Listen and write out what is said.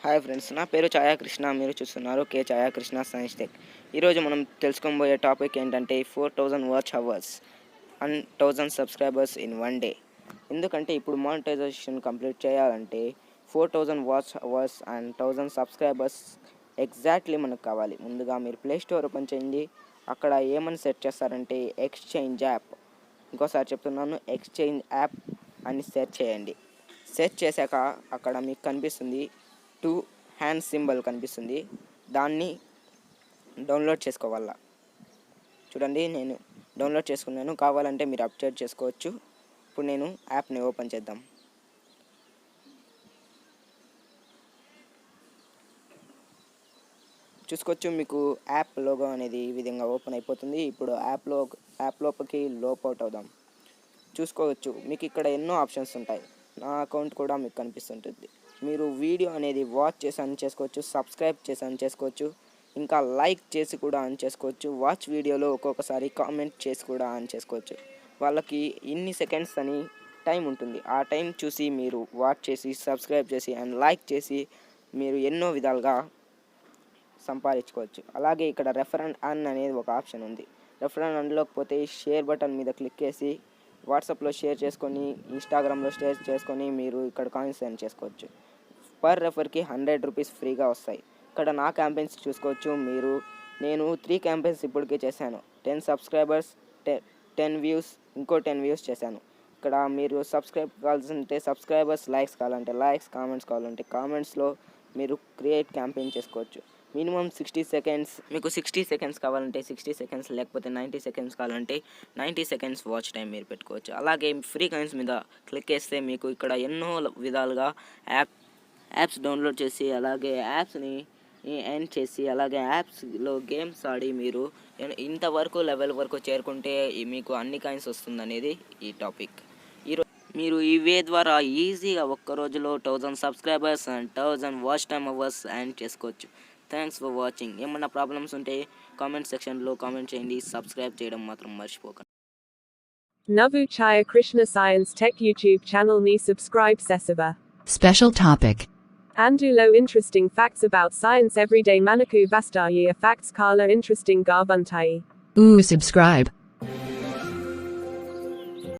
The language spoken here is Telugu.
హాయ్ ఫ్రెండ్స్, నా పేరు ఛాయా కృష్ణ. మీరు చూస్తున్నారు కే ఛాయా కృష్ణ సైన్స్ టెక్. ఈరోజు మనం తెలుసుకోబోయే టాపిక్ ఏంటంటే 4000 watch hours and 1000 subscribers in one day. ఎందుకంటే ఇప్పుడు మానిటైజేషన్ కంప్లీట్ చేయాలంటే 4000 watch hours and 1000 subscribers exactly మనకు కావాలి. ముందుగా మీరు ప్లే స్టోర్ ఓపెన్ చేయండి. అక్కడ ఏమని సెర్చ్ చేస్తారంటే ఎక్స్చేంజ్ యాప్. ఇంకోసారి చెప్తున్నాను, ఎక్స్చేంజ్ యాప్ అని సెర్చ్ చేయండి. సెర్చ్ చేశాక అక్కడ మీకు కనిపిస్తుంది 2 హ్యాండ్ సింబల్ కనిపిస్తుంది. దాన్ని డౌన్లోడ్ చేసుకోవాలా. చూడండి, నేను డౌన్లోడ్ చేసుకున్నాను. కావాలంటే మీరు అప్డేట్ చేసుకోవచ్చు. ఇప్పుడు నేను యాప్ని ఓపెన్ చేద్దాం. చూసుకోవచ్చు, మీకు యాప్ లోగో అనేది ఈ విధంగా ఓపెన్ అయిపోతుంది. ఇప్పుడు యాప్ లోపలికి అవుట్ అవుదాం. చూసుకోవచ్చు, మీకు ఇక్కడ ఎన్నో ఆప్షన్స్ ఉంటాయి. నా అకౌంట్ కూడా మీకు కనిపిస్తుంటుంది. మీరు వీడియో అనేది వాచ్ చేసి ఆన్ చేసుకోవచ్చు, సబ్స్క్రైబ్ చేసి ఆన్ చేసుకోవచ్చు, ఇంకా లైక్ చేసి కూడా ఆన్ చేసుకోవచ్చు. వాచ్ వీడియోలో ఒక్కొక్కసారి కామెంట్ చేసి కూడా ఆన్ చేసుకోవచ్చు. వాళ్ళకి ఇన్ని సెకండ్స్ అని టైం ఉంటుంది. ఆ టైం చూసి మీరు వాచ్ చేసి, సబ్స్క్రైబ్ చేసి అండ్ లైక్ చేసి మీరు ఎన్నో విధాలుగా సంపాదించుకోవచ్చు. అలాగే ఇక్కడ రెఫర్ అండ్ అర్న్ అనేది ఒక ఆప్షన్ ఉంది. రెఫర్ అండ్ అర్న్లోకి పోతే షేర్ బటన్ మీద క్లిక్ చేసి వాట్సాప్లో షేర్ చేసుకొని, ఇన్స్టాగ్రామ్లో షేర్ చేసుకొని మీరు ఇక్కడ కాయిన్స్ ఎర్న్ చేసుకోవచ్చు. పర్ రెఫర్కి 100 రూపీస్ ఫ్రీగా వస్తాయి. ఇక్కడ నా క్యాంపెయిన్స్ చూసుకోవచ్చు. నేను 3 క్యాంపెయిన్స్ ఇప్పటికే చేశాను. 10 సబ్స్క్రైబర్స్, 10 వ్యూస్, ఇంకో 10 వ్యూస్ చేశాను. ఇక్కడ మీరు సబ్స్క్రైబ్ కావాల్సింటే సబ్స్క్రైబర్స్, లైక్స్ కావాలంటే లైక్స్, కామెంట్స్ కావాలంటే కామెంట్స్లో మీరు క్రియేట్ క్యాంపెయిన్ చేసుకోవచ్చు. మినిమం 60 సెకండ్స్, మీకు 60 సెకండ్స్ కావాలంటే 60 సెకండ్స్, లేకపోతే 90 సెకండ్స్ కావాలంటే 90 సెకండ్స్ వాచ్ టైం మీరు పెట్టుకోవచ్చు. అలాగే ఫ్రీ కాయిన్స్ మీద క్లిక్ చేస్తే మీకు ఇక్కడ ఎన్నో విధాలుగా యాప్స్ డౌన్లోడ్ చేసి, అలాగే యాప్స్ని ఎండ్ చేసి, అలాగే యాప్స్లో గేమ్స్ ఆడి మీరు ఇంతవరకు లెవెల్ వరకు చేరుకుంటే మీకు అన్ని కాయిన్స్ వస్తుంది అనేది ఈ టాపిక్. మీరు ఈ వే ద్వారా ఈజీగా ఒక్క రోజులో 1000 subscribers and 1000 watch time hours end చేసుకోవచ్చు. Thanks for watching. ఏమన్నా ప్రాబ్లమ్స్ ఉంటే కామెంట్ సెక్షన్లో కామెంట్ చేయండి. సబ్స్క్రైబ్ చేయడం మాత్రం మర్చిపోకండి. Navu Chaya Krishna Science Tech YouTube channel ni subscribe sesiba. Special topic. Andulo interesting facts about science everyday manaku vastayi facts kala interesting garbuntai. Ooh, subscribe.